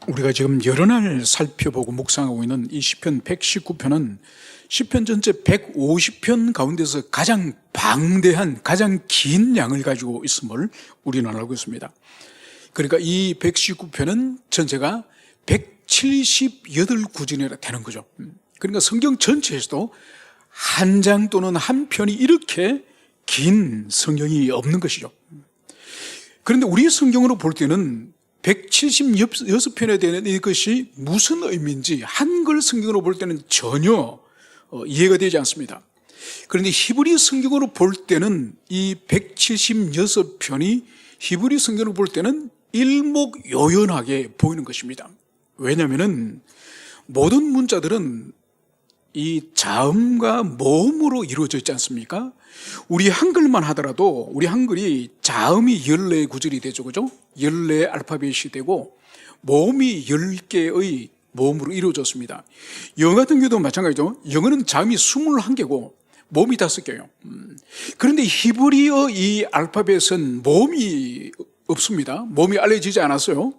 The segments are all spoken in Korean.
우리가 지금 여러 날 살펴보고 묵상하고 있는 이 시편 119편은 시편 전체 150편 가운데서 가장 방대한, 가장 긴 양을 가지고 있음을 우리는 알고 있습니다. 그러니까 이 119편은 전체가 178구절이나 되는 거죠. 그러니까 성경 전체에서도 한 장 또는 한 편이 이렇게 긴 성경이 없는 것이죠. 그런데 우리 성경으로 볼 때는 176편에 대한 이것이 무슨 의미인지 한글 성경으로 볼 때는 전혀 이해가 되지 않습니다. 그런데 히브리 성경으로 볼 때는 이 176편이 히브리 성경으로 볼 때는 일목요연하게 보이는 것입니다. 왜냐하면 모든 문자들은 이 자음과 모음으로 이루어져 있지 않습니까? 우리 한글만 하더라도 우리 한글이 자음이 14구절이 되죠, 그죠? 14 알파벳이 되고 모음이 10개의 모음으로 이루어졌습니다. 영어 같은 경우도 마찬가지죠. 영어는 자음이 21개고 모음이 5개예요. 그런데 히브리어 이 알파벳은 모음이 없습니다. 모음이 알려지지 않았어요.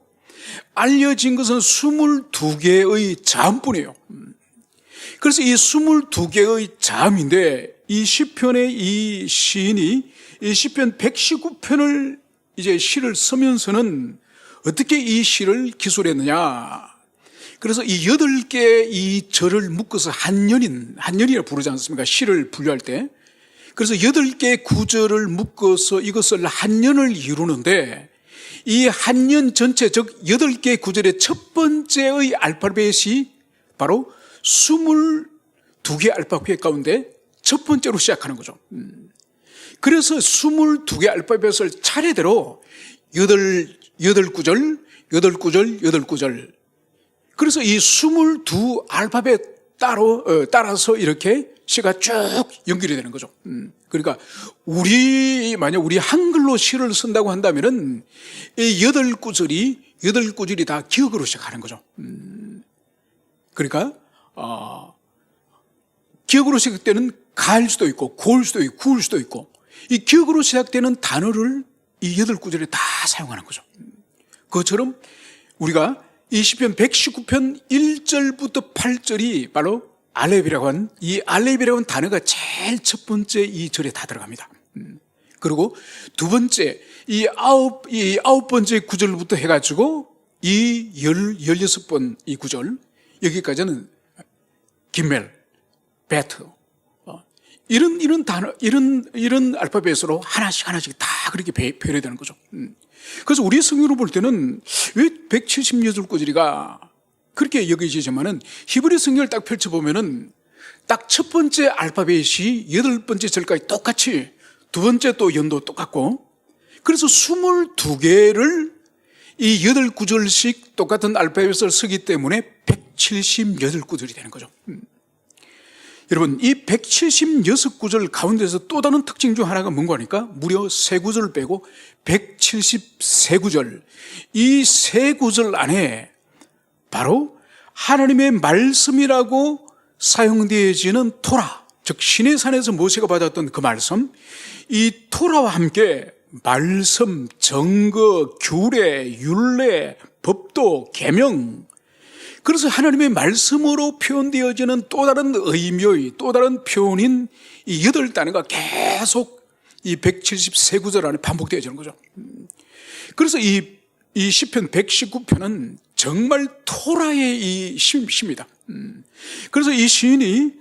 알려진 것은 22개의 자음뿐이에요. 그래서 이 22개의 자음인데 이 시편의 이 시인이 이 시편 119편을 이제 시를 쓰면서는 어떻게 이 시를 기술했느냐. 그래서 이 8개의 이 절을 묶어서 한연이라 부르지 않습니까? 시를 분류할 때. 그래서 8개의 구절을 묶어서 이것을 한연을 이루는데 이 한연 전체 즉 8개의 구절의 첫 번째의 알파벳이 바로 22개 알파벳 가운데 첫 번째로 시작하는 거죠. 그래서 22개 알파벳을 차례대로 8구절, 8구절, 8구절. 그래서 이 22 알파벳 따라서 이렇게 시가 쭉 연결이 되는 거죠. 그러니까 만약 우리 한글로 시를 쓴다고 한다면은 이 8구절이 다 기억으로 시작하는 거죠. 그러니까 기억으로 시작되는 가일 수도 있고 고울 수도 있고 구울 수도 있고 이 기억으로 시작되는 단어를 이 8구절에 다 사용하는 거죠. 그것처럼 우리가 이 시편 119편 1절부터 8절이 바로 알렙이라고 하는 이 알렙이라고 하는 단어가 제일 첫 번째 이 절에 다 들어갑니다. 그리고 두 번째 이 아홉 번째 구절부터 해가지고 이 16번 이 구절 여기까지는 김멜, 베트 이런 단어 이런 알파벳으로 하나씩 다 그렇게 표현이 되는 거죠. 그래서 우리 성경으로 볼 때는 왜 178구절이가 그렇게 여겨지지만은 히브리 성경을 딱 펼쳐보면은 딱 첫 번째 알파벳이 8번째 절까지 똑같이 두 번째 또 연도 똑같고 그래서 22개를 이 8구절씩 똑같은 알파벳을 쓰기 때문에 178구절이 되는 거죠. 여러분, 이 176구절 가운데서 또 다른 특징 중 하나가 뭔가 하니까 무려 3구절을 빼고 173구절. 이 3구절 안에 바로 하나님의 말씀이라고 사용되어지는 토라, 즉 신의 산에서 모세가 받았던 그 말씀, 이 토라와 함께 말씀, 증거, 규례, 율례, 법도, 계명, 그래서 하나님의 말씀으로 표현되어지는 또 다른 의미의 또 다른 표현인 이 8단어가 계속 이 173구절 안에 반복되어지는 거죠. 그래서 이 시편 119편은 정말 토라의 이 시입니다. 그래서 이 시인이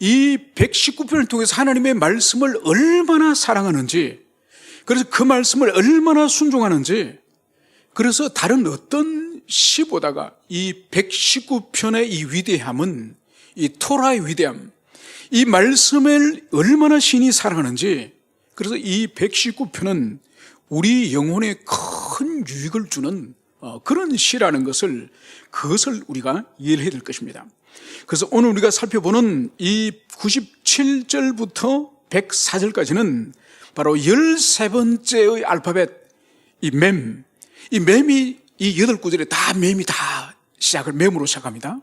이 119편을 통해서 하나님의 말씀을 얼마나 사랑하는지, 그래서 그 말씀을 얼마나 순종하는지, 그래서 다른 어떤 시보다가 이 119편의 이 위대함은 이 토라의 위대함, 이 말씀을 얼마나 신이 사랑하는지, 그래서 이 119편은 우리 영혼에 큰 유익을 주는 그런 시라는 그것을 우리가 이해를 해야 될 것입니다. 그래서 오늘 우리가 살펴보는 이 97절부터 104절까지는 바로 13번째의 알파벳 이 맴이 이 8구절에 다 맴이 다 맴으로 시작합니다.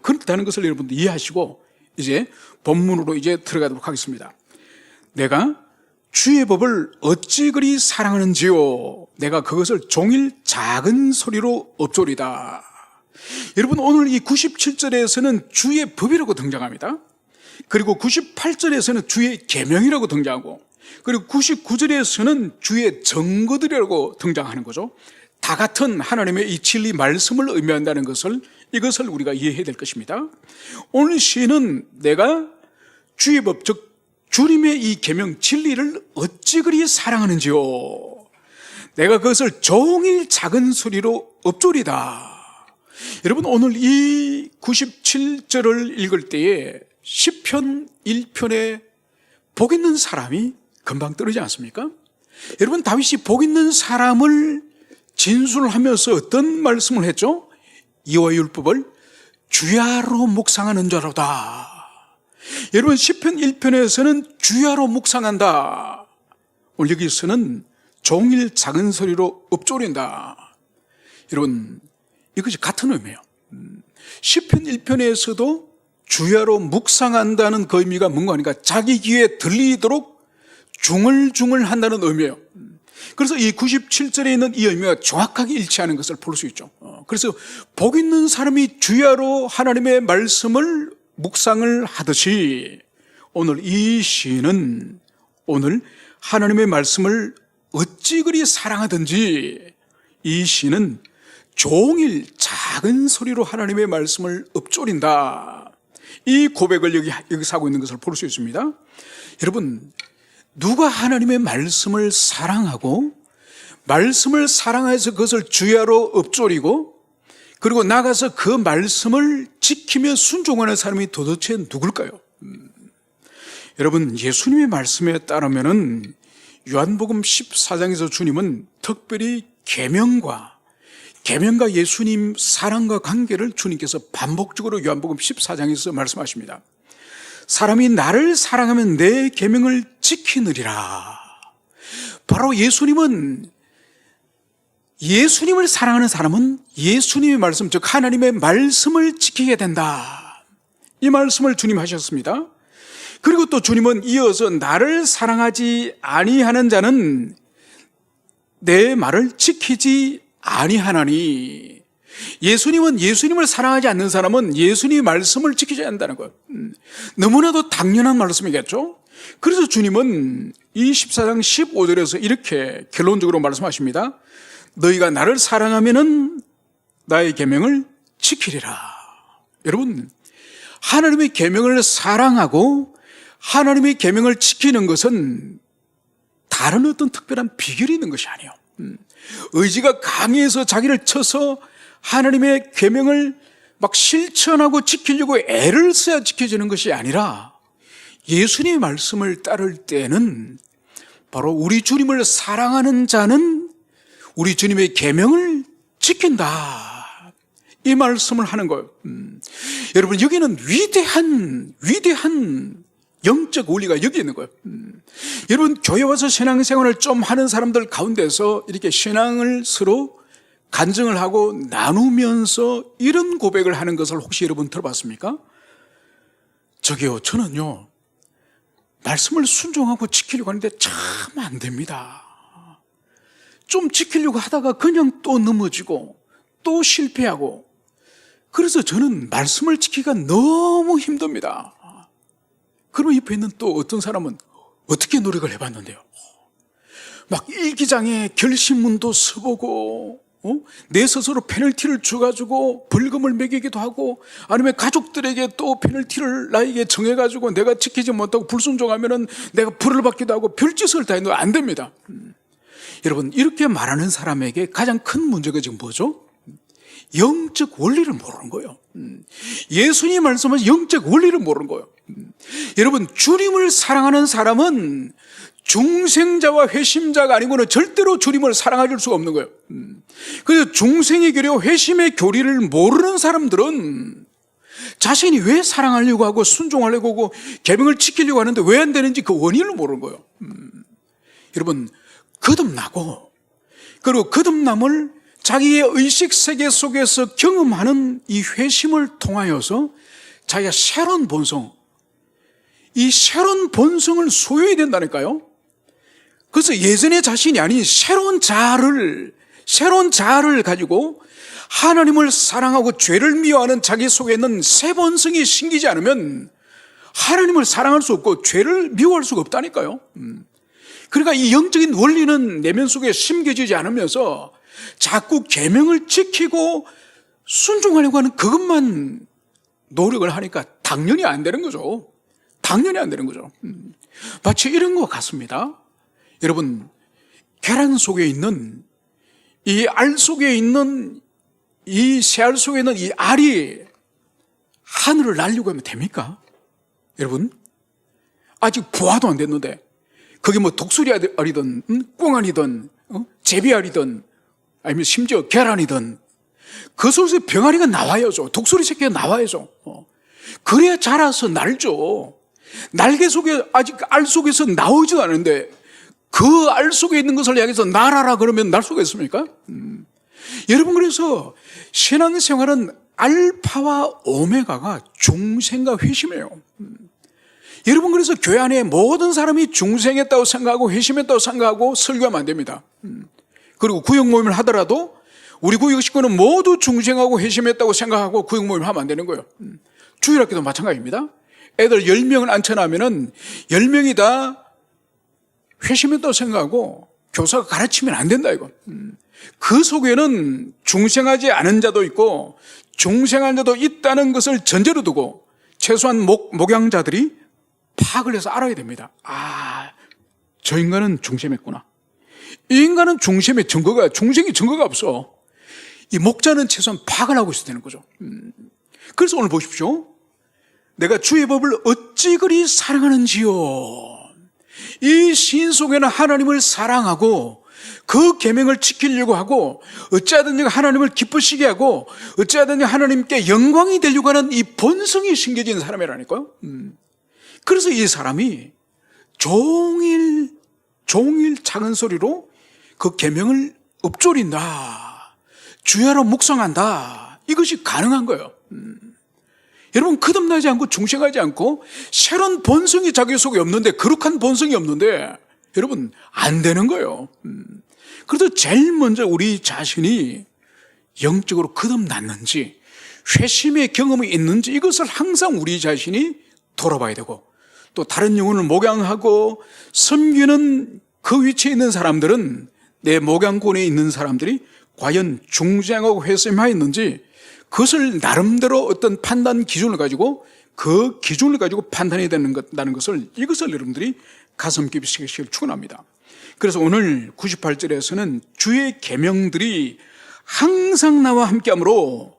그렇다는 것을 여러분들 이해하시고 이제 본문으로 이제 들어가도록 하겠습니다. 내가 주의 법을 어찌 그리 사랑하는지요. 내가 그것을 종일 작은 소리로 읊조리다. 여러분, 오늘 이 97절에서는 주의 법이라고 등장합니다. 그리고 98절에서는 주의 계명이라고 등장하고, 그리고 99절에서는 주의 증거들이라고 등장하는 거죠. 다 같은 하나님의 이 진리 말씀을 의미한다는 이것을 우리가 이해해야 될 것입니다. 오늘 시는 내가 주의 법, 즉 주님의 이 계명 진리를 어찌 그리 사랑하는지요. 내가 그것을 종일 작은 소리로 읊조리다. 여러분, 오늘 이 97절을 읽을 때에 시편 1편에 복 있는 사람이 금방 떨어지지 않습니까? 여러분, 다윗이 복 있는 사람을 진술하면서 어떤 말씀을 했죠? 이와 율법을 주야로 묵상하는 자로다. 여러분, 시편 1편에서는 주야로 묵상한다. 오늘 여기서는 종일 작은 소리로 읊조린다. 여러분, 이것이 같은 의미예요. 시편 1편에서도 주야로 묵상한다는 그 의미가 뭔가 하니까 자기 귀에 들리도록 중얼중얼 한다는 의미예요. 그래서 이 97절에 있는 이 의미가 정확하게 일치하는 것을 볼 수 있죠. 그래서 복 있는 사람이 주야로 하나님의 말씀을 묵상을 하듯이 오늘 이 시인은 오늘 하나님의 말씀을 어찌 그리 사랑하든지 이 시인은 종일 작은 소리로 하나님의 말씀을 읊조린다. 이 고백을 여기서 하고 있는 것을 볼 수 있습니다. 여러분, 누가 하나님의 말씀을 사랑하고 말씀을 사랑해서 그것을 주야로 읊조리고 그리고 나가서 그 말씀을 지키며 순종하는 사람이 도대체 누굴까요? 여러분, 예수님의 말씀에 따르면은 요한복음 14장에서 주님은 특별히 계명과 예수님 사랑과 관계를 주님께서 반복적으로 요한복음 14장에서 말씀하십니다. 사람이 나를 사랑하면 내 계명을 지키느리라. 바로 예수님을 사랑하는 사람은 예수님의 말씀, 즉 하나님의 말씀을 지키게 된다. 이 말씀을 주님 하셨습니다. 그리고 또 주님은 이어서 나를 사랑하지 아니하는 자는 내 말을 지키지 아니하나니. 예수님은 예수님을 사랑하지 않는 사람은 예수님의 말씀을 지키지 않는다는 거예요. 너무나도 당연한 말씀이겠죠. 그래서 주님은 이 14장 15절에서 이렇게 결론적으로 말씀하십니다. 너희가 나를 사랑하면은 나의 계명을 지키리라. 여러분, 하나님의 계명을 사랑하고 하나님의 계명을 지키는 것은 다른 어떤 특별한 비결이 있는 것이 아니에요. 의지가 강해서 자기를 쳐서 하나님의 계명을 막 실천하고 지키려고 애를 써야 지켜지는 것이 아니라 예수님의 말씀을 따를 때는 바로 우리 주님을 사랑하는 자는 우리 주님의 계명을 지킨다. 이 말씀을 하는 거예요. 여러분, 여기는 위대한 영적 원리가 여기 있는 거예요. 여러분, 교회 와서 신앙생활을 좀 하는 사람들 가운데서 이렇게 신앙을 서로 간증을 하고 나누면서 이런 고백을 하는 것을 혹시 여러분 들어봤습니까? 저기요, 저는요 말씀을 순종하고 지키려고 하는데 참 안 됩니다. 좀 지키려고 하다가 그냥 또 넘어지고 또 실패하고, 그래서 저는 말씀을 지키기가 너무 힘듭니다. 그럼 옆에 있는 또 어떤 사람은 어떻게 노력을 해봤는데요, 막 일기장에 결심문도 써보고 내 스스로 페널티를 줘가지고 벌금을 매기기도 하고, 아니면 가족들에게 또 페널티를 나에게 정해가지고 내가 지키지 못하고 불순종하면은 내가 벌을 받기도 하고 별짓을 다 했는데 안 됩니다. 여러분, 이렇게 말하는 사람에게 가장 큰 문제가 지금 뭐죠? 영적 원리를 모르는 거예요. 예수님 말씀은 영적 원리를 모르는 거예요. 여러분, 주님을 사랑하는 사람은 중생자와 회심자가 아니고는 절대로 주님을 사랑할 수가 없는 거예요. 그래서 중생의 교리와 회심의 교리를 모르는 사람들은 자신이 왜 사랑하려고 하고 순종하려고 하고 계명을 지키려고 하는데 왜 안 되는지 그 원인을 모르는 거예요. 여러분, 거듭나고 그리고 거듭남을 자기의 의식세계 속에서 경험하는 이 회심을 통하여서 자기가 새로운 본성, 이 새로운 본성을 소유해야 된다니까요. 그래서 예전의 자신이 아닌 새로운 자아를 가지고 하나님을 사랑하고 죄를 미워하는 자기 속에 있는 새 본성이 생기지 않으면 하나님을 사랑할 수 없고 죄를 미워할 수가 없다니까요. 그러니까 이 영적인 원리는 내면 속에 심겨지지 않으면서 자꾸 계명을 지키고 순종하려고 하는 그것만 노력을 하니까 당연히 안 되는 거죠. 당연히 안 되는 거죠. 마치 이런 것 같습니다. 여러분, 계란 속에 있는 이 알 속에 있는 이 새알 속에 있는 이 알이 하늘을 날려고 하면 됩니까? 여러분, 아직 부화도 안 됐는데 그게 뭐 독수리 알이든 꽁알이든 제비알이든 아니면 심지어 계란이든 그 속에서 병아리가 나와야죠. 독수리 새끼가 나와야죠. 그래야 자라서 날죠. 날개 속에 아직 알 속에서 나오지도 않은데 그 알 속에 있는 것을 향해서 날아라 그러면 날 수가 있습니까? 여러분, 그래서 신앙생활은 알파와 오메가가 중생과 회심이에요. 여러분, 그래서 교회 안에 모든 사람이 중생했다고 생각하고 회심했다고 생각하고 설교하면 안 됩니다. 그리고 구역 모임을 하더라도 우리 구역 식구는 모두 중생하고 회심했다고 생각하고 구역 모임을 하면 안 되는 거예요. 주일학교도 마찬가지입니다. 애들 10명을 앉혀놓으면 10명이 다 회심했다고 생각하고 교사가 가르치면 안 된다 이거. 그 속에는 중생하지 않은 자도 있고 중생한 자도 있다는 것을 전제로 두고 최소한 목양자들이 파악을 해서 알아야 됩니다. 아, 저 인간은 중생했구나. 이 인간은 중생의 증거가 없어. 이 목자는 최소한 파악을 하고 있어야 되는 거죠. 그래서 오늘 보십시오. 내가 주의 법을 어찌 그리 사랑하는지요. 이 시인 속에는 하나님을 사랑하고 그 계명을 지키려고 하고 어찌하든지 하나님을 기쁘시게 하고 어찌하든지 하나님께 영광이 되려고 하는 이 본성이 심겨진 사람이라니까요. 그래서 이 사람이 종일 작은 소리로 그 계명을 읊조린다, 주야로 묵상한다, 이것이 가능한 거예요. 여러분, 거듭나지 않고 중생하지 않고 새로운 본성이 자기 속에 없는데, 거룩한 본성이 없는데 여러분 안 되는 거예요. 그래서 제일 먼저 우리 자신이 영적으로 거듭났는지 회심의 경험이 있는지 이것을 항상 우리 자신이 돌아봐야 되고, 또 다른 영혼을 목양하고 섬기는 그 위치에 있는 사람들은, 내 목양권에 있는 사람들이 과연 중생하고 회심하였는지 그것을 나름대로 어떤 판단 기준을 가지고 그 기준을 가지고 판단해야 된다는 것을, 이것을 여러분들이 가슴 깊이 새기시길 축원합니다. 그래서 오늘 98절에서는 주의 계명들이 항상 나와 함께하므로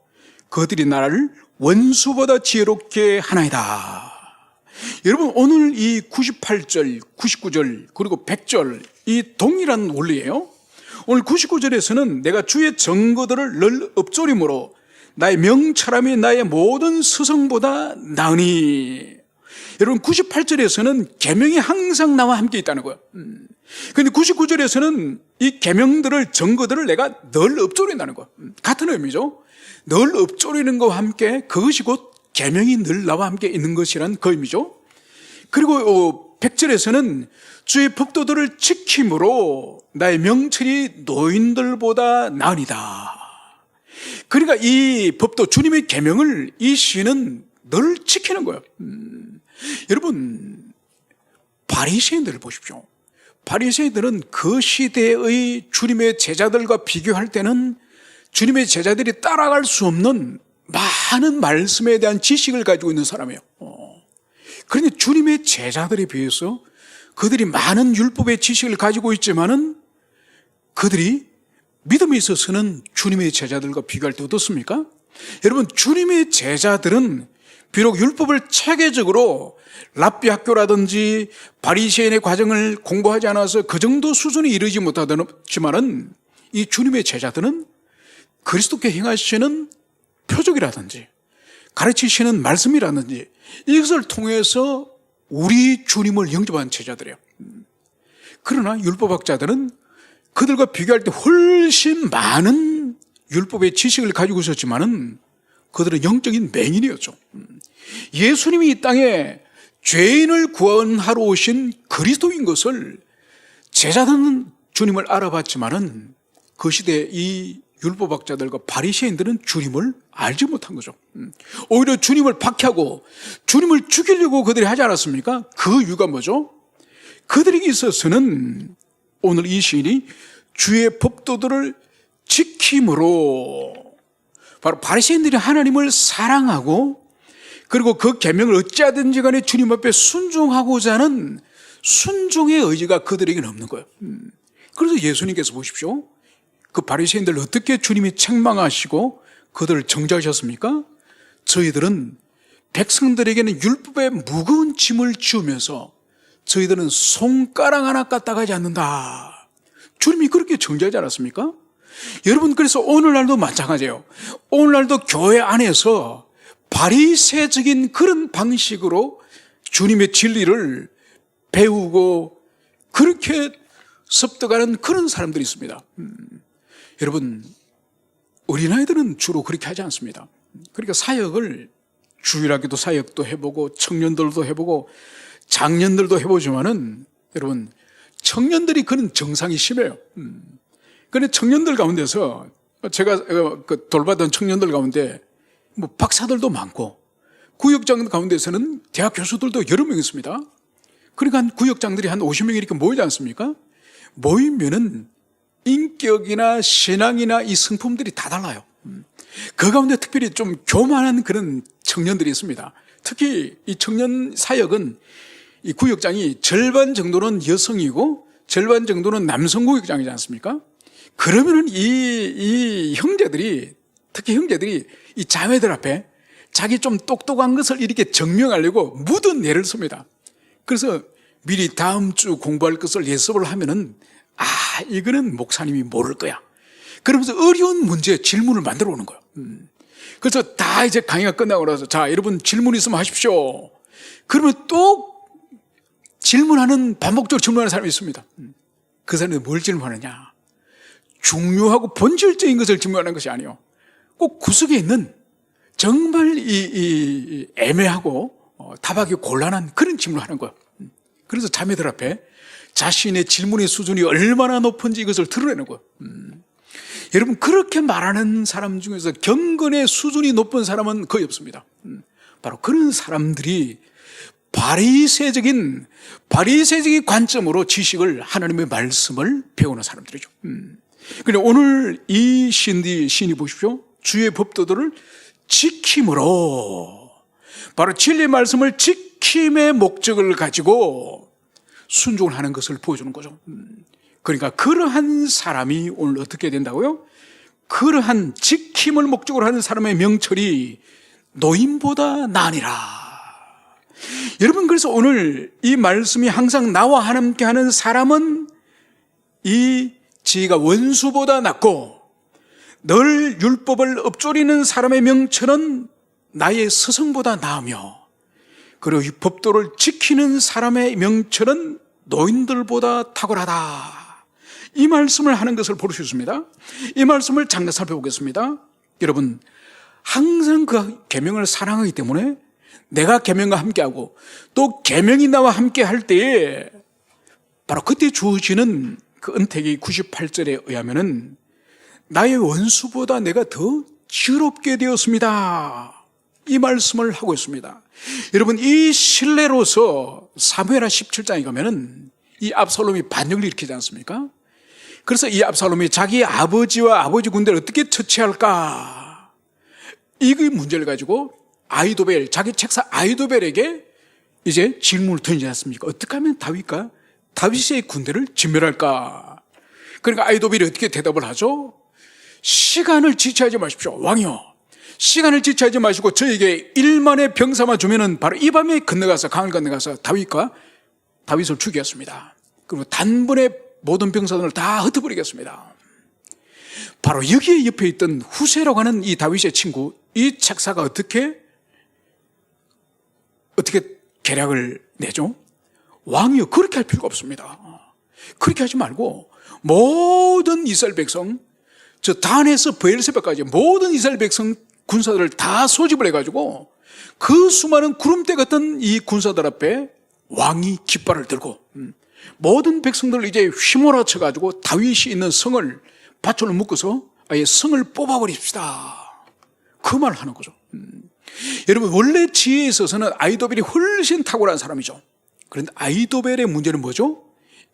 그들이 나를 원수보다 지혜롭게 하나이다. 여러분, 오늘 이 98절, 99절 그리고 100절 이 동일한 원리예요. 오늘 99절에서는 내가 주의 증거들을 늘 읊조림으로 나의 명철함이 나의 모든 스승보다 나으니. 여러분, 98절에서는 계명이 항상 나와 함께 있다는 거예요. 그런데 99절에서는 이 계명들을, 증거들을 내가 늘 읊조린다는 거예요. 같은 의미죠. 늘 읊조리는 것과 함께 그것이 곧 계명이 늘 나와 함께 있는 것이란 그 의미죠. 그리고 100절에서는 주의 법도들을 지킴으로 나의 명철이 노인들보다 나으니다. 그러니까 이 법도, 주님의 계명을 이 시인은 늘 지키는 거예요. 여러분, 바리새인들을 보십시오. 바리새인들은 그 시대의 주님의 제자들과 비교할 때는 주님의 제자들이 따라갈 수 없는 많은 말씀에 대한 지식을 가지고 있는 사람이에요. 그런데 주님의 제자들에 비해서 그들이 많은 율법의 지식을 가지고 있지만은 그들이 믿음에 있어서는 주님의 제자들과 비교할 때 어떻습니까? 여러분, 주님의 제자들은 비록 율법을 체계적으로 랍비 학교라든지 바리새인의 과정을 공부하지 않아서 그 정도 수준에 이르지 못하지만은 이 주님의 제자들은 그리스도께 행하시는 표적이라든지 가르치시는 말씀이라든지 이것을 통해서 우리 주님을 영접한 제자들이에요. 그러나 율법학자들은 그들과 비교할 때 훨씬 많은 율법의 지식을 가지고 있었지만은 그들은 영적인 맹인이었죠. 예수님이 이 땅에 죄인을 구원하러 오신 그리스도인 것을 제자들은 주님을 알아봤지만은 그 시대에 이 율법학자들과 바리새인들은 주님을 알지 못한 거죠. 오히려 주님을 박해하고 주님을 죽이려고 그들이 하지 않았습니까? 그 이유가 뭐죠? 그들에게 있어서는 오늘 이 시인이 주의 법도들을 지킴으로, 바로 바리새인들이 하나님을 사랑하고 그리고 그 계명을 어찌하든지 간에 주님 앞에 순종하고자 하는 순종의 의지가 그들에게는 없는 거예요. 그래서 예수님께서 보십시오, 그 바리새인들 어떻게 주님이 책망하시고 그들을 정죄하셨습니까? 저희들은 백성들에게는 율법의 무거운 짐을 지우면서 저희들은 손가락 하나 까딱하지 않는다. 주님이 그렇게 정죄하지 않았습니까? 여러분, 그래서 오늘날도 마찬가지예요. 오늘날도 교회 안에서 바리새적인 그런 방식으로 주님의 진리를 배우고 그렇게 습득하는 그런 사람들이 있습니다. 여러분, 어린아이들은 주로 그렇게 하지 않습니다. 그러니까 사역을 주일학교도 사역도 해보고 청년들도 해보고 장년들도 해보지만은 여러분, 청년들이 그런 정상이 심해요. 그런데 청년들 가운데서 제가 그 돌봤던 청년들 가운데 뭐 박사들도 많고 구역장 가운데서는 대학 교수들도 여러 명 있습니다. 그러니까 구역장들이 한 50명 이렇게 모이지 않습니까? 모이면은 인격이나 신앙이나 이 성품들이 다 달라요. 그 가운데 특별히 좀 교만한 그런 청년들이 있습니다. 특히 이 청년 사역은 이 구역장이 절반 정도는 여성이고 절반 정도는 남성 구역장이지 않습니까? 그러면은 이 형제들이, 특히 형제들이 이 자매들 앞에 자기 좀 똑똑한 것을 이렇게 증명하려고 묻은 예를 씁니다. 그래서 미리 다음 주 공부할 것을 예습을 하면은 이거는 목사님이 모를 거야. 그러면서 어려운 문제 질문을 만들어 오는 거예요. 그래서 다 이제 강의가 끝나고 나서 자, 여러분 질문 있으면 하십시오. 그러면 또 질문하는, 반복적으로 질문하는 사람이 있습니다. 그 사람이 뭘 질문하느냐? 중요하고 본질적인 것을 질문하는 것이 아니에요. 꼭 구석에 있는 정말 이 애매하고 답하기 곤란한 그런 질문을 하는 거예요. 그래서 자매들 앞에 자신의 질문의 수준이 얼마나 높은지 이것을 드러내는 거예요. 여러분, 그렇게 말하는 사람 중에서 경건의 수준이 높은 사람은 거의 없습니다. 바로 그런 사람들이 바리새적인 관점으로 지식을, 하나님의 말씀을 배우는 사람들이죠. 그런데 오늘 이 시인이 보십시오. 주의 법도들을 지킴으로, 바로 진리의 말씀을 지킴의 목적을 가지고 순종을 하는 것을 보여주는 거죠. 그러니까 그러한 사람이 오늘 어떻게 된다고요? 그러한 지킴을 목적으로 하는 사람의 명철이 노인보다 나으니라. 여러분, 그래서 오늘 이 말씀이 항상 나와 함께 하는 사람은 이 지혜가 원수보다 낫고, 늘 율법을 읊조리는 사람의 명철은 나의 스승보다 나으며, 그리고 이 법도를 지키는 사람의 명철은 노인들보다 탁월하다. 이 말씀을 하는 것을 볼 수 있습니다. 이 말씀을 잠깐 살펴보겠습니다. 여러분, 항상 그 계명을 사랑하기 때문에 내가 계명과 함께하고 또 계명이 나와 함께할 때에 바로 그때 주어지는 그 은택이 98절에 의하면은 나의 원수보다 내가 더 지혜롭게 되었습니다. 이 말씀을 하고 있습니다. 여러분, 이 신뢰로서 사무엘하 17장에 가면은 이 압살롬이 반역을 일으키지 않습니까? 그래서 이 압살롬이 자기 아버지와 아버지 군대를 어떻게 처치할까, 이 문제를 가지고 아히도벨, 자기 책사 아히도벨에게 이제 질문을 던지지 않습니까? 어떻게 하면 다윗의 군대를 진멸할까? 그러니까 아히도벨이 어떻게 대답을 하죠? 시간을 지체하지 마십시오. 왕이요, 시간을 지체하지 마시고 저에게 1만의 병사만 주면은 바로 이 밤에 강을 건너가서 다윗을 죽이겠습니다. 그리고 단번에 모든 병사들을 다 흩어버리겠습니다. 바로 여기에 옆에 있던 후세라고 하는 이 다윗의 친구, 이 책사가 어떻게 계략을 내죠? 왕이요, 그렇게 할 필요가 없습니다. 그렇게 하지 말고 모든 이스라엘 백성, 저 단에서 브엘세바까지 모든 이스라엘 백성 군사들을 다 소집을 해가지고 그 수많은 구름대 같은 이 군사들 앞에 왕이 깃발을 들고 모든 백성들을 이제 휘몰아쳐가지고 다윗이 있는 성을 밧줄로 묶어서 아예 성을 뽑아버립시다. 그 말을 하는 거죠. 여러분, 원래 지혜에 있어서는 아이도벨이 훨씬 탁월한 사람이죠. 그런데 아이도벨의 문제는 뭐죠?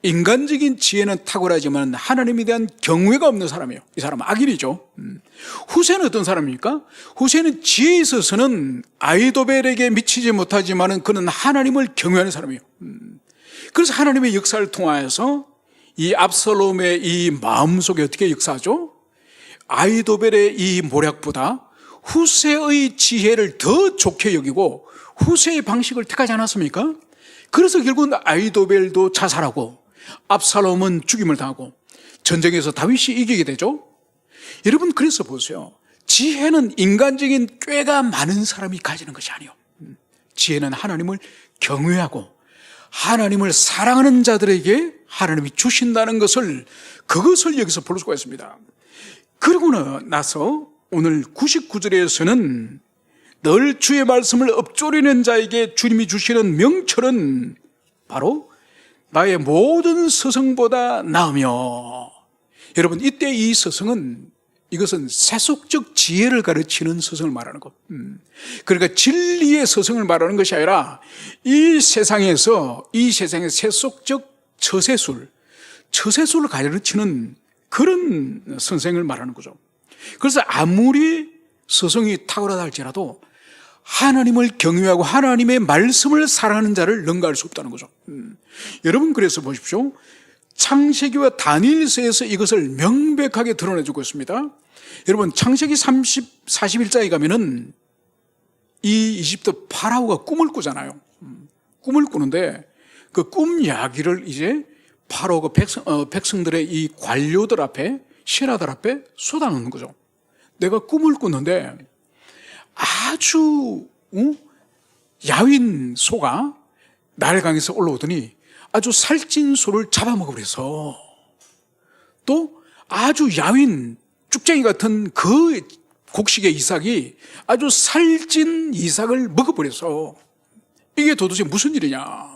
인간적인 지혜는 탁월하지만 하나님에 대한 경외가 없는 사람이에요. 이 사람은 악인이죠. 후세는 어떤 사람입니까? 후세는 지혜에 있어서는 아이도벨에게 미치지 못하지만 그는 하나님을 경외하는 사람이에요. 그래서 하나님의 역사를 통하여서 이 압살롬의 이 마음속에 어떻게 역사하죠? 아이도벨의 이 모략보다 후세의 지혜를 더 좋게 여기고 후세의 방식을 택하지 않았습니까? 그래서 결국은 아이도벨도 자살하고 압살롬은 죽임을 당하고 전쟁에서 다윗이 이기게 되죠. 여러분, 그래서 보세요. 지혜는 인간적인 꾀가 많은 사람이 가지는 것이 아니에요. 지혜는 하나님을 경외하고 하나님을 사랑하는 자들에게 하나님이 주신다는 것을, 그것을 여기서 볼 수가 있습니다. 그러고 나서 오늘 99절에서는 늘 주의 말씀을 읊조리는 자에게 주님이 주시는 명철은 바로 나의 모든 서성보다 나으며, 여러분, 이때 이 서성은, 이것은 세속적 지혜를 가르치는 서성을 말하는 것. 그러니까 진리의 서성을 말하는 것이 아니라 이 세상의 세속적 처세술을 가르치는 그런 선생을 말하는 거죠. 그래서 아무리 서성이 탁월하다 할지라도 하나님을 경외하고 하나님의 말씀을 사랑하는 자를 능가할 수 없다는 거죠. 여러분, 그래서 보십시오. 창세기와 다니엘서에서 이것을 명백하게 드러내주고 있습니다. 여러분, 창세기 41장에 가면은 이 이집트 파라오가 꿈을 꾸잖아요. 꿈을 꾸는데 그 꿈 이야기를 이제 파라오가 백성들의 이 관료들 앞에, 신하들 앞에 쏟아놓는 거죠. 내가 꿈을 꿨는데 아주 야윈 소가 나일강에서 올라오더니 아주 살찐 소를 잡아먹어버려서, 또 아주 야윈 쭉쟁이 같은 그 곡식의 이삭이 아주 살찐 이삭을 먹어버려서 이게 도대체 무슨 일이냐.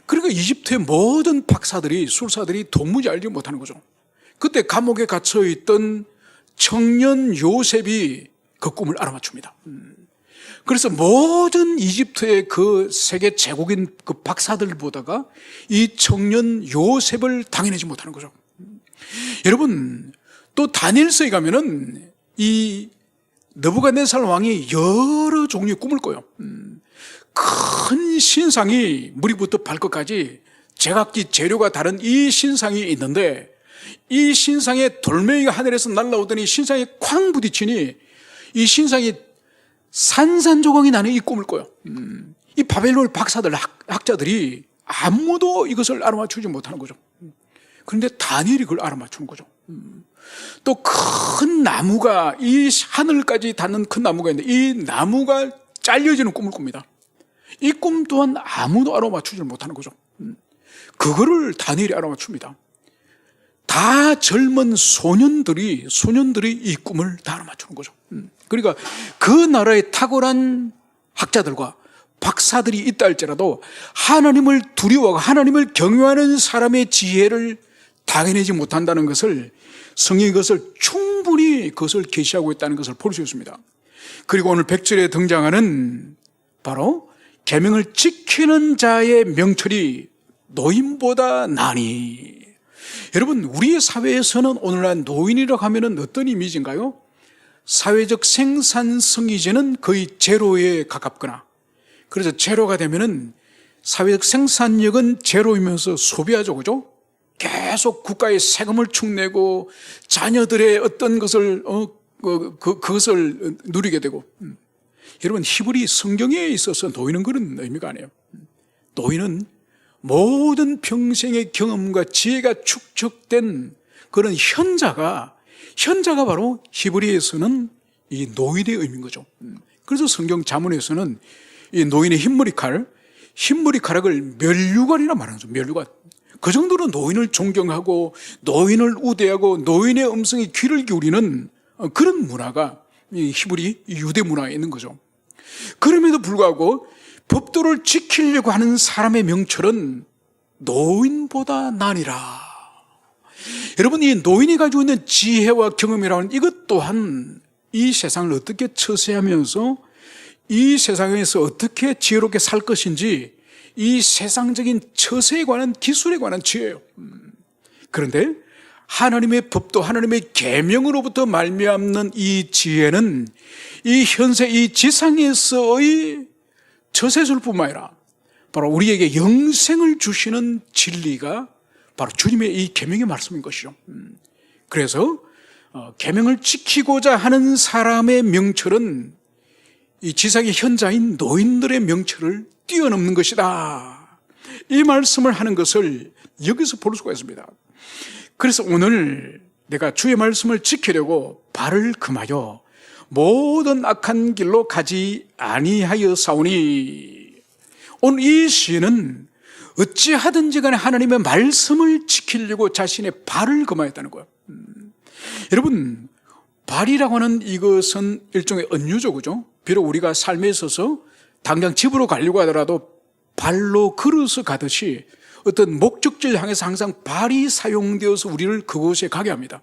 그러니까 이집트의 모든 박사들이, 술사들이 도무지 알지 못하는 거죠. 그때 감옥에 갇혀있던 청년 요셉이 그 꿈을 알아맞춥니다. 그래서 모든 이집트의 그 세계 제국인 그 박사들보다가 이 청년 요셉을 당해내지 못하는 거죠. 여러분, 또 다니엘서에 가면은 이 느부갓네살 왕이 여러 종류의 꿈을 꿔요. 큰 신상이 머리부터 발끝까지 제각기 재료가 다른 이 신상이 있는데, 이 신상에 돌멩이가 하늘에서 날아오더니 신상에 쾅 부딪히니 이 신상이 산산조각이 나는 이 꿈을 꿔요. 이 바벨론 박사들, 학자들이 아무도 이것을 알아맞추지 못하는 거죠. 그런데 다니엘이 그걸 알아맞추는 거죠. 또 큰 나무가, 이 하늘까지 닿는 큰 나무가 있는데 이 나무가 잘려지는 꿈을 꿉니다. 이 꿈 또한 아무도 알아맞추지 못하는 거죠. 그거를 다니엘이 알아맞춥니다. 다 젊은 소년들이 이 꿈을 다 알아맞추는 거죠. 그러니까 그 나라의 탁월한 학자들과 박사들이 있다 할지라도 하나님을 두려워하고 하나님을 경외하는 사람의 지혜를 당해내지 못한다는 것을, 성경이 그것을 충분히 그것을 계시하고 있다는 것을 볼 수 있습니다. 그리고 오늘 100절에 등장하는 바로 계명을 지키는 자의 명철이 노인보다 나니. 여러분, 우리의 사회에서는 오늘날 노인이라고 하면 어떤 이미지인가요? 사회적 생산성이제는 거의 제로에 가깝거나, 그래서 제로가 되면은 사회적 생산력은 제로이면서 소비하죠, 그죠? 계속 국가의 세금을 축내고 자녀들의 어떤 것을 그것을 누리게 되고. 여러분, 히브리 성경에 있어서 노인은 그런 의미가 아니에요. 노인은 모든 평생의 경험과 지혜가 축적된 그런 현자가 바로 히브리에서는 이 노인의 의미인 거죠. 그래서 성경 자문에서는 이 노인의 흰머리카락을 멸류관이라 말하는 거죠. 멸류관. 그 정도로 노인을 존경하고 노인을 우대하고 노인의 음성에 귀를 기울이는 그런 문화가 이 히브리 유대 문화에 있는 거죠. 그럼에도 불구하고 법도를 지키려고 하는 사람의 명철은 노인보다 나니라. 여러분, 이 노인이 가지고 있는 지혜와 경험이라는 이것 또한 이 세상을 어떻게 처세하면서 이 세상에서 어떻게 지혜롭게 살 것인지 이 세상적인 처세에 관한 기술에 관한 지혜예요. 그런데 하나님의 법도 하나님의 계명으로부터 말미암는 이 지혜는 이 현세 이 지상에서의 처세술뿐만 아니라 바로 우리에게 영생을 주시는 진리가 바로 주님의 이 계명의 말씀인 것이죠. 그래서 계명을 지키고자 하는 사람의 명철은 이 지상의 현자인 노인들의 명철을 뛰어넘는 것이다. 이 말씀을 하는 것을 여기서 볼 수가 있습니다. 그래서 오늘 내가 주의 말씀을 지키려고 발을 금하여 모든 악한 길로 가지 아니하여 싸우니, 오늘 이 시인은 어찌하든지 간에 하나님의 말씀을 지키려고 자신의 발을 금하였다는 거예요. 여러분, 발이라고 하는 이것은 일종의 은유죠, 그죠? 비록 우리가 삶에 있어서 당장 집으로 가려고 하더라도 발로 걸어서 가듯이 어떤 목적지를 향해서 항상 발이 사용되어서 우리를 그곳에 가게 합니다.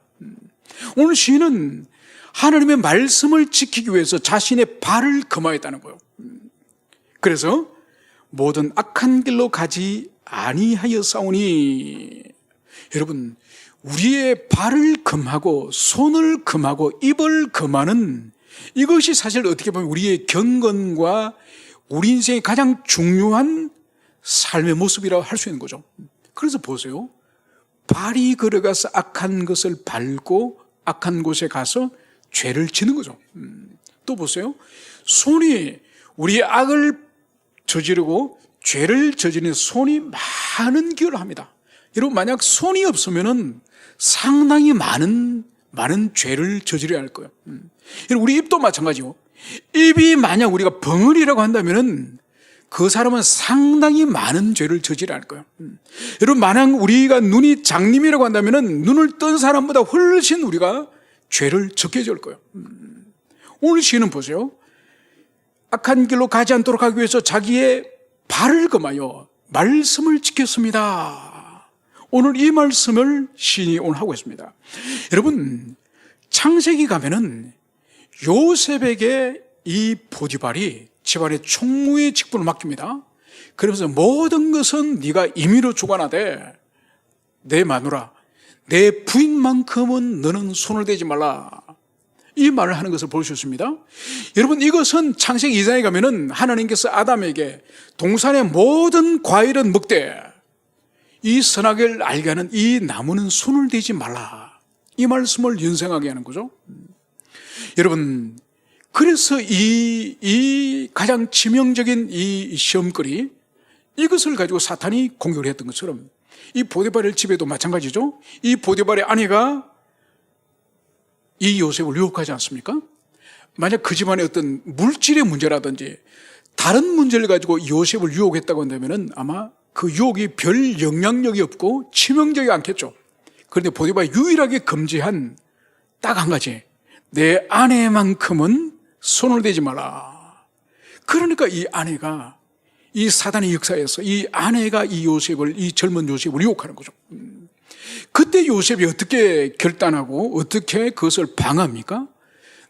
오늘 시인은 하나님의 말씀을 지키기 위해서 자신의 발을 금하였다는 거예요. 그래서 모든 악한 길로 가지 아니하여 싸우니, 여러분, 우리의 발을 금하고 손을 금하고 입을 금하는 이것이 사실 어떻게 보면 우리의 경건과 우리 인생의 가장 중요한 삶의 모습이라고 할 수 있는 거죠. 그래서 보세요. 발이 걸어가서 악한 것을 밟고 악한 곳에 가서 죄를 지는 거죠. 또 보세요. 손이 우리의 악을 저지르고 죄를 저지르는 손이 많은 기여를 합니다. 여러분, 만약 손이 없으면은 상당히 많은 죄를 저지르야 할 거예요. 여러분, 우리 입도 마찬가지요. 입이 만약 우리가 벙어리라고 한다면은 그 사람은 상당히 많은 죄를 저지르야 할 거예요. 여러분, 만약 우리가 눈이 장님이라고 한다면은 눈을 뜬 사람보다 훨씬 우리가 죄를 적게 지을 거예요. 오늘 시인은 보세요. 악한 길로 가지 않도록 하기 위해서 자기의 발을 금하여 말씀을 지켰습니다. 오늘 이 말씀을 시인이 오늘 하고 있습니다. 여러분, 창세기 가면은 요셉에게 이 보디발이 집안의 총무의 직분을 맡깁니다. 그러면서 모든 것은 네가 임의로 주관하되 내 마누라, 내 부인만큼은 너는 손을 대지 말라. 이 말을 하는 것을 볼 수 있습니다. 여러분, 이것은 창세기 2장에 가면은 하나님께서 아담에게 동산의 모든 과일은 먹되 이 선악을 알게 하는 이 나무는 손을 대지 말라. 이 말씀을 연상하게 하는 거죠. 여러분, 그래서 이 가장 치명적인 이 시험거리, 이것을 가지고 사탄이 공격을 했던 것처럼 이 보디발의 집에도 마찬가지죠. 이 보디발의 아내가 이 요셉을 유혹하지 않습니까? 만약 그 집안에 어떤 물질의 문제라든지 다른 문제를 가지고 요셉을 유혹했다고 한다면 아마 그 유혹이 별 영향력이 없고 치명적이 않겠죠. 그런데 보디발이 유일하게 금지한 딱 한 가지, 내 아내만큼은 손을 대지 마라. 그러니까 이 아내가, 이 사단의 역사에서 이 아내가 이 요셉을, 이 젊은 요셉을 유혹하는 거죠. 그때 요셉이 어떻게 결단하고 어떻게 그것을 방합니까?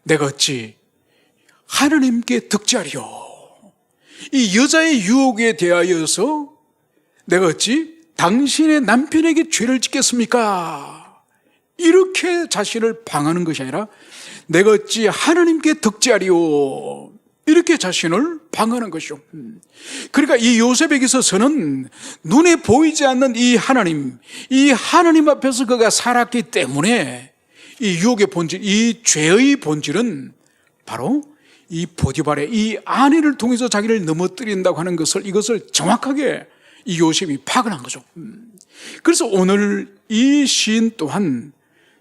내가 어찌 하나님께 득죄하리요. 이 여자의 유혹에 대하여서 내가 어찌 당신의 남편에게 죄를 짓겠습니까? 이렇게 자신을 방하는 것이 아니라 내가 어찌 하나님께 득죄하리요. 이렇게 자신을 방하는 것이죠. 그러니까 이 요셉에게 있어서는 눈에 보이지 않는 이 하나님 앞에서 그가 살았기 때문에 이 유혹의 본질, 이 죄의 본질은 바로 이 보디발의 이 아내를 통해서 자기를 넘어뜨린다고 하는 것을, 이것을 정확하게 이 요셉이 파악을 한 거죠. 그래서 오늘 이 시인 또한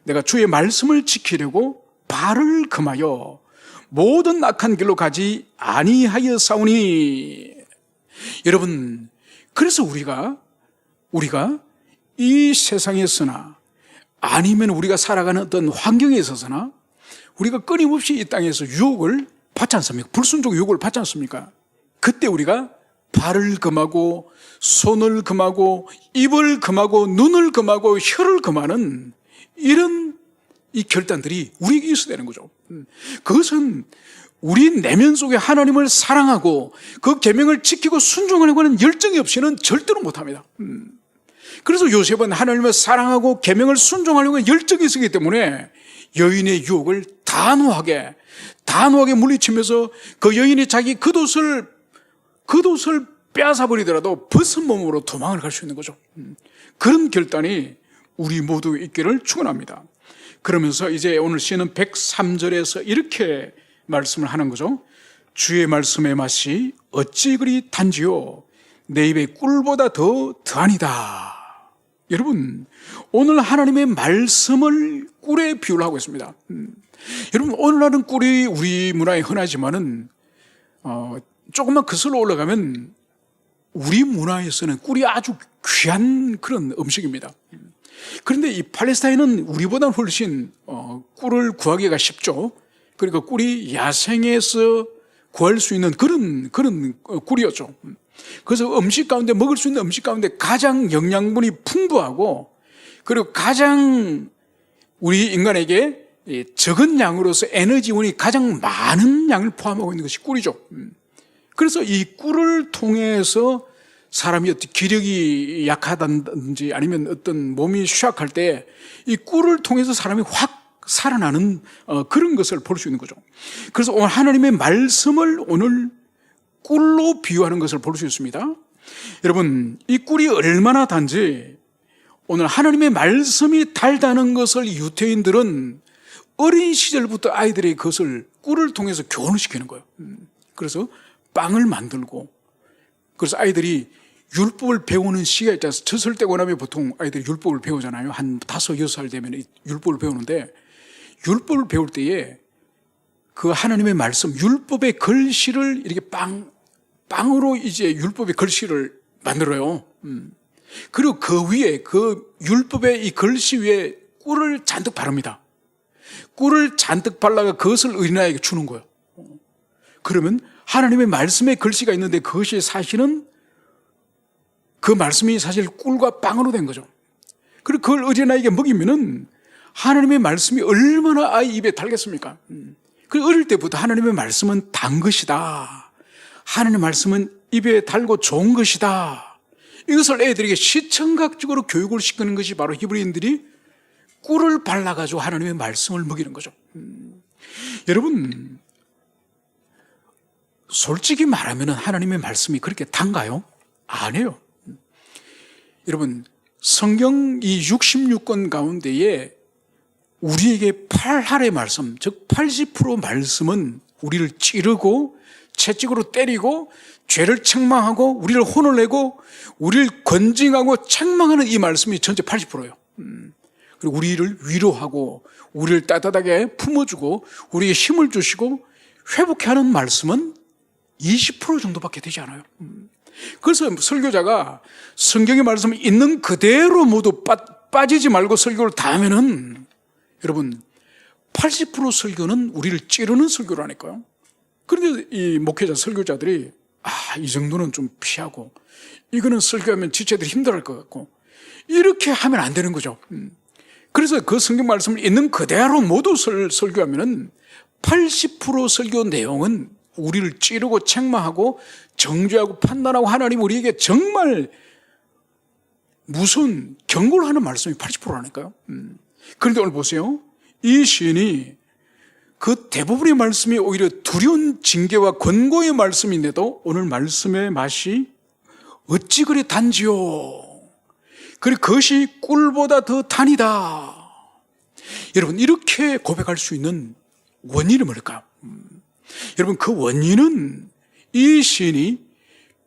내가 주의 말씀을 지키려고 발을 금하여 모든 악한 길로 가지 아니하여 싸우니. 여러분, 그래서 우리가 이 세상에서나 아니면 우리가 살아가는 어떤 환경에 있어서나 우리가 끊임없이 이 땅에서 유혹을 받지 않습니까? 불순종 유혹을 받지 않습니까? 그때 우리가 발을 금하고 손을 금하고 입을 금하고 눈을 금하고 혀를 금하는 이런 이 결단들이 우리에게 있어야 되는 거죠. 그것은 우리 내면 속에 하나님을 사랑하고 그 계명을 지키고 순종하려고 하는 열정이 없이는 절대로 못합니다. 그래서 요셉은 하나님을 사랑하고 계명을 순종하려고 하는 열정이 있었기 때문에 여인의 유혹을 단호하게 물리치면서 그 여인이 자기 겉옷을 빼앗아버리더라도 벗은 몸으로 도망을 갈 수 있는 거죠. 그런 결단이 우리 모두 있기를 축원합니다. 그러면서 이제 오늘 시는 103절에서 이렇게 말씀을 하는 거죠. 주의 말씀의 맛이 어찌 그리 단지요 내 입에 꿀보다 더 더하니다. 여러분, 오늘 하나님의 말씀을 꿀에 비유를 하고 있습니다. 여러분, 오늘날은 꿀이 우리 문화에 흔하지만은 조금만 거슬러 올라가면 우리 문화에서는 꿀이 아주 귀한 그런 음식입니다. 그런데 이 팔레스타인은 우리보다는 훨씬 꿀을 구하기가 쉽죠. 그러니까 꿀이 야생에서 구할 수 있는 그런 꿀이었죠. 그래서 음식 가운데, 먹을 수 있는 음식 가운데 가장 영양분이 풍부하고 그리고 가장 우리 인간에게 적은 양으로서 에너지원이 가장 많은 양을 포함하고 있는 것이 꿀이죠. 그래서 이 꿀을 통해서 사람이 어떤 기력이 약하다든지 아니면 어떤 몸이 쉬악할 때 이 꿀을 통해서 사람이 확 살아나는 그런 것을 볼 수 있는 거죠. 그래서 오늘 하나님의 말씀을 오늘 꿀로 비유하는 것을 볼 수 있습니다. 여러분, 이 꿀이 얼마나 단지 오늘 하나님의 말씀이 달다는 것을 유태인들은 어린 시절부터 아이들의 그것을 꿀을 통해서 교훈을 시키는 거예요. 그래서 빵을 만들고, 그래서 아이들이 율법을 배우는 시기가 있지 않습니까? 젖을 떼고 나면 보통 아이들이 율법을 배우잖아요. 한 5, 6살 되면 율법을 배우는데, 율법을 배울 때에 그 하나님의 말씀, 율법의 글씨를 이렇게 빵으로 이제 율법의 글씨를 만들어요. 그리고 그 위에, 그 율법의 이 글씨 위에 꿀을 잔뜩 바릅니다. 꿀을 잔뜩 발라가 그것을 어린아이에게 주는 거예요. 그러면 하나님의 말씀의 글씨가 있는데 그것이 사실은 그 말씀이 사실 꿀과 빵으로 된 거죠. 그리고 그걸 어린아이에게 먹이면은 하나님의 말씀이 얼마나 아이 입에 달겠습니까? 그 어릴 때부터 하나님의 말씀은 단 것이다. 하나님의 말씀은 입에 달고 좋은 것이다. 이것을 애들에게 시청각적으로 교육을 시키는 것이 바로 히브리인들이 꿀을 발라가지고 하나님의 말씀을 먹이는 거죠. 여러분, 솔직히 말하면 하나님의 말씀이 그렇게 단가요? 아니에요. 여러분, 성경 이 66권 가운데에 우리에게 8할의 말씀, 즉 80% 말씀은 우리를 찌르고 채찍으로 때리고 죄를 책망하고 우리를 혼을 내고 우리를 건징하고 책망하는 이 말씀이 전체 80%예요. 그리고 우리를 위로하고 우리를 따뜻하게 품어주고 우리에게 힘을 주시고 회복해 하는 말씀은 20% 정도밖에 되지 않아요. 그래서 설교자가 성경의 말씀을 있는 그대로 모두 빠지지 말고 설교를 다 하면은 여러분 80% 설교는 우리를 찌르는 설교라니까요. 그런데 이 목회자 설교자들이 이 정도는 좀 피하고 이거는 설교하면 지체들이 힘들어할 것 같고 이렇게 하면 안 되는 거죠. 그래서 그 성경 말씀을 있는 그대로 모두 설교하면은 80% 설교 내용은 우리를 찌르고 책망하고 정죄하고 판단하고 하나님 우리에게 정말 무슨 경고를 하는 말씀이 80%라니까요. 그런데 오늘 보세요. 이 시인이 그 대부분의 말씀이 오히려 두려운 징계와 권고의 말씀인데도 오늘 말씀의 맛이 어찌 그리 단지요. 그리고 그것이 꿀보다 더 단이다. 여러분, 이렇게 고백할 수 있는 원인은 뭘까요? 여러분, 그 원인은 이 시인이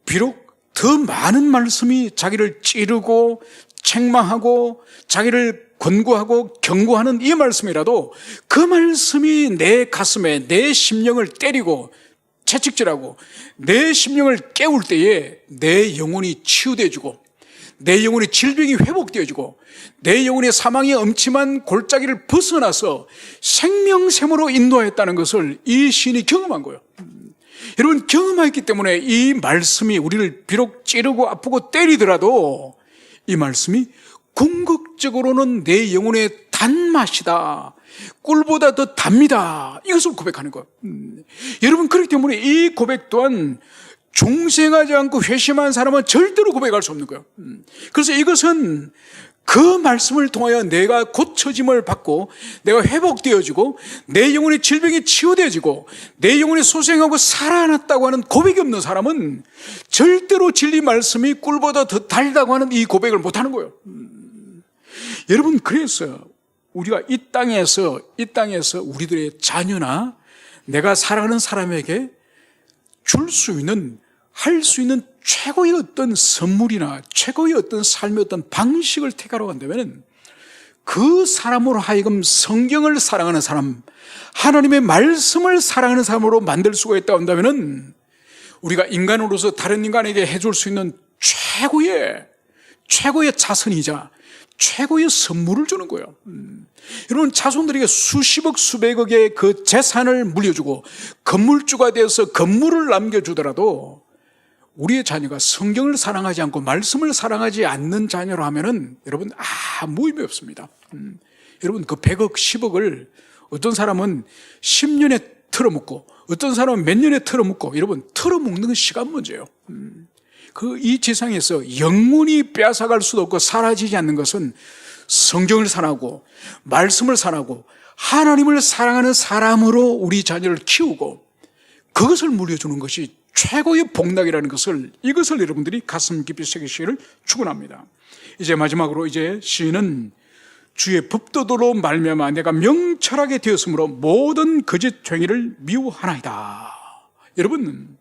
비록 더 많은 말씀이 자기를 찌르고 책망하고 자기를 권고하고 경고하는 이 말씀이라도 그 말씀이 내 가슴에 내 심령을 때리고 채찍질하고 내 심령을 깨울 때에 내 영혼이 치유되어지고 내 영혼의 질병이 회복되어지고 내 영혼의 사망의 엄침한 골짜기를 벗어나서 생명샘으로 인도하였다는 것을 이 시인이 경험한 거예요. 여러분, 경험했기 때문에 이 말씀이 우리를 비록 찌르고 아프고 때리더라도 이 말씀이 궁극적으로는 내 영혼의 단맛이다, 꿀보다 더 답니다, 이것을 고백하는 거예요. 여러분, 그렇기 때문에 이 고백 또한 중생하지 않고 회심한 사람은 절대로 고백할 수 없는 거예요. 그래서 이것은 그 말씀을 통하여 내가 고쳐짐을 받고 내가 회복되어지고 내 영혼의 질병이 치유되어지고 내 영혼이 소생하고 살아났다고 하는 고백이 없는 사람은 절대로 진리 말씀이 꿀보다 더 달다고 하는 이 고백을 못하는 거예요. 여러분, 그래서 우리가 이 땅에서 우리들의 자녀나 내가 사랑하는 사람에게 줄 수 있는, 할 수 있는 최고의 어떤 선물이나 최고의 어떤 삶의 어떤 방식을 택하러 간다면 그 사람으로 하여금 성경을 사랑하는 사람, 하나님의 말씀을 사랑하는 사람으로 만들 수가 있다고 한다면 우리가 인간으로서 다른 인간에게 해줄 수 있는 최고의 자선이자 최고의 선물을 주는 거예요. 여러분, 자손들에게 수십억 수백억의 그 재산을 물려주고 건물주가 되어서 건물을 남겨주더라도 우리의 자녀가 성경을 사랑하지 않고 말씀을 사랑하지 않는 자녀로 하면은 여러분, 아무 의미 없습니다. 여러분, 그 100억 10억을 어떤 사람은 10년에 털어먹고 어떤 사람은 몇 년에 털어먹고, 여러분, 털어먹는 건 시간 문제예요. 이 지상에서 영원히 빼앗아갈 수도 없고 사라지지 않는 것은 성경을 사랑하고 말씀을 사랑하고 하나님을 사랑하는 사람으로 우리 자녀를 키우고 그것을 물려주는 것이 최고의 복락이라는 것을, 이것을 여러분들이 가슴 깊이 새기시기를 축원합니다. 이제 마지막으로 이제 시인은 주의 법도도로 말미암아 내가 명철하게 되었으므로 모든 거짓 행위를 미워하나이다. 여러분,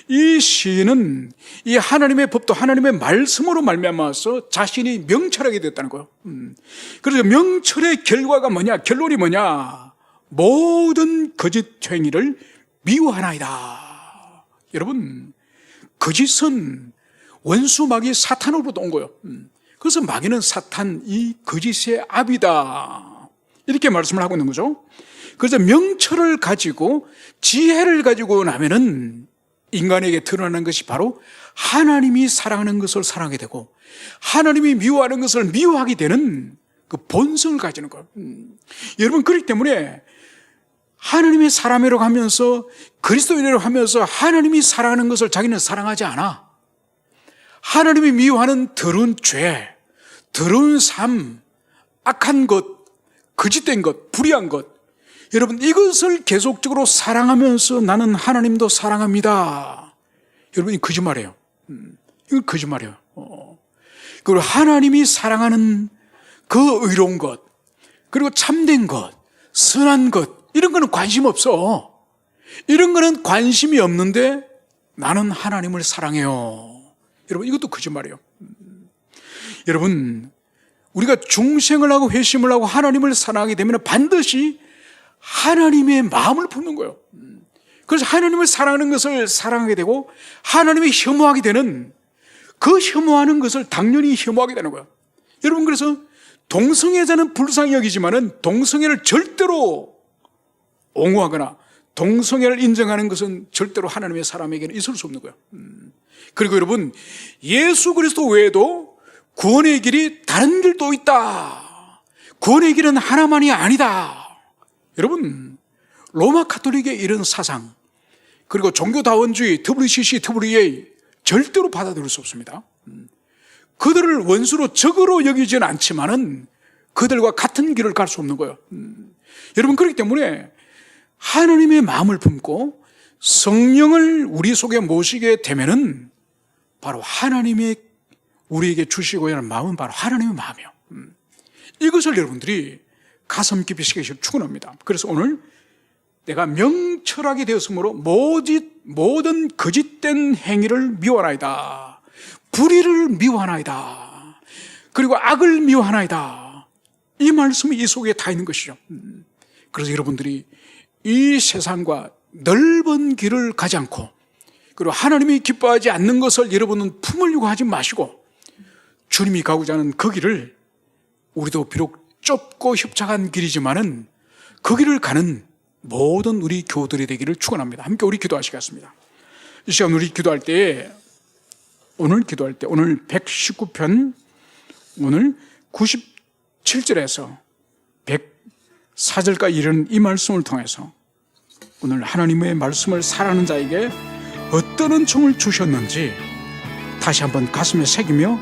이 시인은 이 하나님의 법도 하나님의 말씀으로 말미암아서 자신이 명철하게 됐다는 거예요. 그래서 명철의 결과가 뭐냐? 결론이 뭐냐? 모든 거짓 행위를 미워하나이다. 여러분, 거짓은 원수 마귀 사탄으로부터 온 거예요. 그래서 마귀는 사탄, 이 거짓의 압이다, 이렇게 말씀을 하고 있는 거죠. 그래서 명철을 가지고 지혜를 가지고 나면은 인간에게 드러나는 것이 바로 하나님이 사랑하는 것을 사랑하게 되고 하나님이 미워하는 것을 미워하게 되는 그 본성을 가지는 거예요. 여러분, 그렇기 때문에 하나님의 사람이라고 하면서 그리스도인이라고 하면서 하나님이 사랑하는 것을 자기는 사랑하지 않아. 하나님이 미워하는 더러운 죄, 더러운 삶, 악한 것, 거짓된 것, 불의한 것, 여러분, 이것을 계속적으로 사랑하면서 나는 하나님도 사랑합니다. 여러분, 이 거짓말이에요. 이건 거짓말이에요. 그리고 하나님이 사랑하는 그 의로운 것, 그리고 참된 것, 선한 것, 이런 거는 관심 없어. 이런 거는 관심이 없는데 나는 하나님을 사랑해요. 여러분, 이것도 거짓말이에요. 여러분, 우리가 중생을 하고 회심을 하고 하나님을 사랑하게 되면 반드시 하나님의 마음을 품는 거예요. 그래서 하나님을 사랑하는 것을 사랑하게 되고 하나님이 혐오하게 되는, 그 혐오하는 것을 당연히 혐오하게 되는 거예요. 여러분, 그래서 동성애자는 불쌍히 여기지만은 동성애를 절대로 옹호하거나 동성애를 인정하는 것은 절대로 하나님의 사람에게는 있을 수 없는 거예요. 그리고 여러분, 예수 그리스도 외에도 구원의 길이 다른 길도 있다. 구원의 길은 하나만이 아니다. 여러분, 로마 카톨릭의 이런 사상, 그리고 종교다원주의, WCC, WA 절대로 받아들일 수 없습니다. 그들을 원수로, 적으로 여기지는 않지만은 그들과 같은 길을 갈 수 없는 거예요. 여러분, 그렇기 때문에 하나님의 마음을 품고 성령을 우리 속에 모시게 되면은 바로 하나님의 우리에게 주시고자 하는 마음은 바로 하나님의 마음이에요. 이것을 여러분들이 가슴 깊이 새기시길 축원합니다. 그래서 오늘 내가 명철하게 되었으므로 모든 거짓된 행위를 미워하나이다, 불의를 미워하나이다, 그리고 악을 미워하나이다, 이 말씀이 이 속에 다 있는 것이죠. 그래서 여러분들이 이 세상과 넓은 길을 가지 않고, 그리고 하나님이 기뻐하지 않는 것을 여러분은 품으려고 하지 마시고 주님이 가고자 하는 그 길을, 우리도 비록 좁고 협착한 길이지만은 그 길을 가는 모든 우리 교우들이 되기를 축원합니다. 함께 우리 기도하시겠습니다. 이 시간 우리 기도할 때에 오늘 119편 오늘 97절에서 104절까지 이르는 이 말씀을 통해서 오늘 하나님의 말씀을 살아가는 자에게 어떤 은총을 주셨는지 다시 한번 가슴에 새기며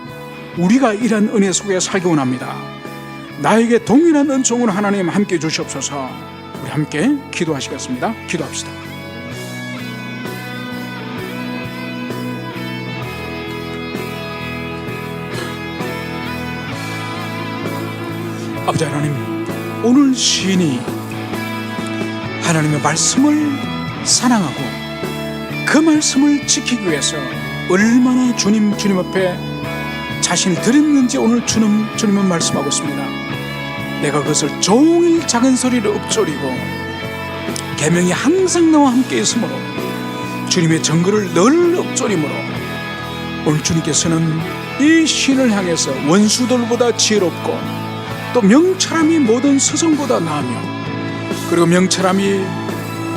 우리가 이런 은혜 속에 살기 원합니다. 나에게 동일한 은총을 하나님 함께 주시옵소서. 우리 함께 기도하시겠습니다. 기도합시다. 아버지 하나님, 오늘 시인이 하나님의 말씀을 사랑하고 그 말씀을 지키기 위해서 얼마나 주님 앞에 자신을 드렸는지 오늘 주님은 말씀하고 있습니다. 내가 그것을 종일 작은 소리로 읊조리고 계명이 항상 나와 함께 있으므로 주님의 정거를 늘 읊조림으로 오늘 주님께서는 이 시인을 향해서 원수들보다 지혜롭고 또 명철함이 모든 스승보다 나으며 그리고 명철함이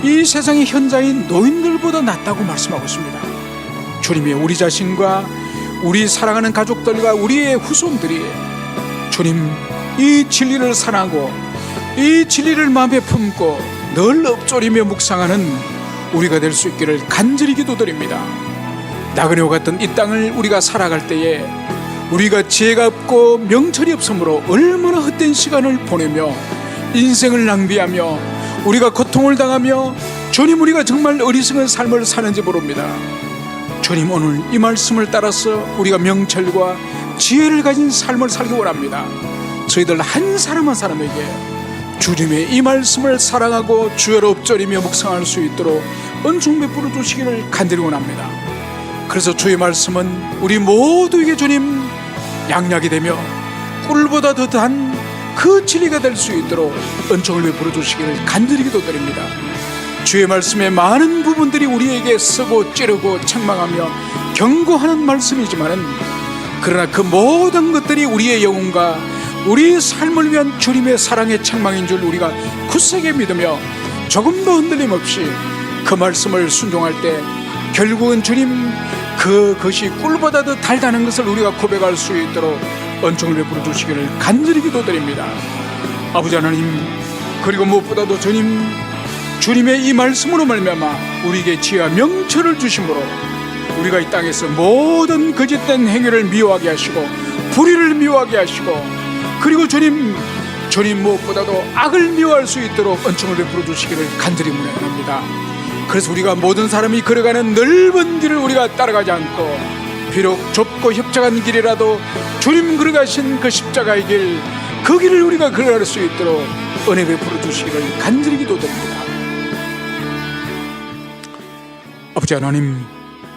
이 세상의 현자인 노인들보다 낫다고 말씀하고 있습니다. 주님이 우리 자신과 우리 사랑하는 가족들과 우리의 후손들이 주님 이 진리를 사랑하고 이 진리를 마음에 품고 늘 읊조리며 묵상하는 우리가 될 수 있기를 간절히 기도드립니다. 나그네와 같은 이 땅을 우리가 살아갈 때에 우리가 지혜가 없고 명철이 없으므로 얼마나 헛된 시간을 보내며 인생을 낭비하며 우리가 고통을 당하며 주님 우리가 정말 어리석은 삶을 사는지 모릅니다. 주님 오늘 이 말씀을 따라서 우리가 명철과 지혜를 가진 삶을 살기 원합니다. 저희들 한 사람 한 사람에게 주님의 이 말씀을 사랑하고 주여로 읊조리며 묵상할 수 있도록 은총 베풀어 주시기를 간절히 원합니다. 그래서 주의 말씀은 우리 모두에게 주님 양약이 되며 꿀보다 더 단 그 진리가 될 수 있도록 은총을 베풀어 주시기를 간절히 기도드립니다. 주의 말씀의 많은 부분들이 우리에게 쓰고 찌르고 책망하며 경고하는 말씀이지만은 그러나 그 모든 것들이 우리의 영혼과 우리 삶을 위한 주님의 사랑의 책망인 줄 우리가 굳세게 믿으며 조금도 흔들림 없이 그 말씀을 순종할 때 결국은 주님 그것이 꿀보다 더 달다는 것을 우리가 고백할 수 있도록 은총을 베풀어 주시기를 간절히 기도드립니다. 아버지 하나님, 그리고 무엇보다도 주님의 이 말씀으로 말미암아 우리에게 지혜와 명철을 주심으로 우리가 이 땅에서 모든 거짓된 행위를 미워하게 하시고 불의를 미워하게 하시고 그리고 주님 무엇보다도 악을 미워할 수 있도록 은총을 베풀어 주시기를 간절히 문안합니다. 그래서 우리가 모든 사람이 걸어가는 넓은 길을 우리가 따라가지 않고 비록 좁고 협착한 길이라도 주님 걸어가신 그 십자가의 길, 그 길을 우리가 걸어갈 수 있도록 은혜 베풀어 주시기를 간절히 기도드립니다. 아버지 하나님,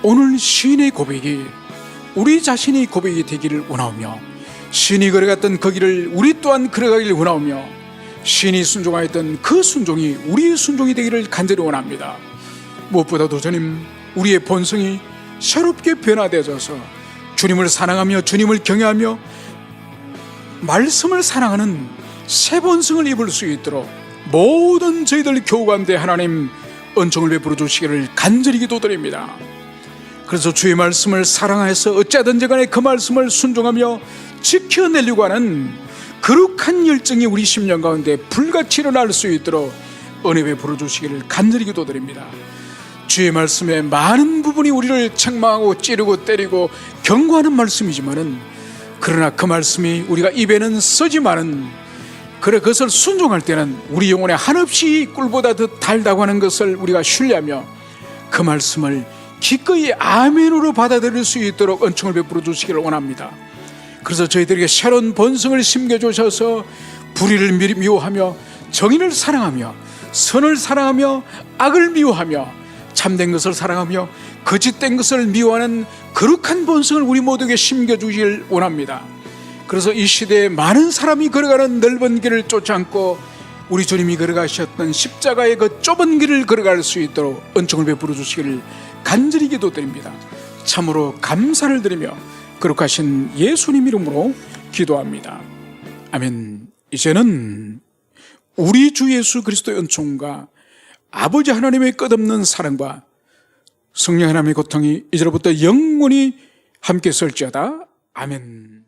오늘 시인의 고백이 우리 자신의 고백이 되기를 원하오며 시인이 걸어갔던 그 길을 우리 또한 걸어가기를 원하오며 시인이 순종하였던 그 순종이 우리의 순종이 되기를 간절히 원합니다. 무엇보다도 주님, 우리의 본성이 새롭게 변화되어져서 주님을 사랑하며 주님을 경외하며 말씀을 사랑하는 새 본성을 입을 수 있도록 모든 저희들 교우 가운데 하나님 은총을 베풀어 주시기를 간절히 기도드립니다. 그래서 주의 말씀을 사랑해서 어찌하든지 간에 그 말씀을 순종하며 지켜내려고 하는 거룩한 열정이 우리 심령 가운데 불같이 일어날 수 있도록 은혜 베풀어 주시기를 간절히 기도드립니다. 주의 말씀의 많은 부분이 우리를 책망하고 찌르고 때리고 경고하는 말씀이지만은 그러나 그 말씀이 우리가 입에는 쓰지만은 그것을 순종할 때는 우리 영혼에 한없이 꿀보다 더 달다고 하는 것을 우리가 신뢰하며 그 말씀을 기꺼이 아멘으로 받아들일 수 있도록 은총을 베풀어 주시기를 원합니다. 그래서 저희들에게 새로운 본성을 심겨주셔서 불의를 미워하며 정의를 사랑하며 선을 사랑하며 악을 미워하며 참된 것을 사랑하며 거짓된 것을 미워하는 거룩한 본성을 우리 모두에게 심겨주길 원합니다. 그래서 이 시대에 많은 사람이 걸어가는 넓은 길을 쫓지 않고 우리 주님이 걸어가셨던 십자가의 그 좁은 길을 걸어갈 수 있도록 은총을 베풀어 주시기를 간절히 기도드립니다. 참으로 감사를 드리며 거룩하신 예수님 이름으로 기도합니다. 아멘. 이제는 우리 주 예수 그리스도의 은총과 아버지 하나님의 끝없는 사랑과 성령 하나님의 고통이 이제로부터 영원히 함께 설지어다. 아멘.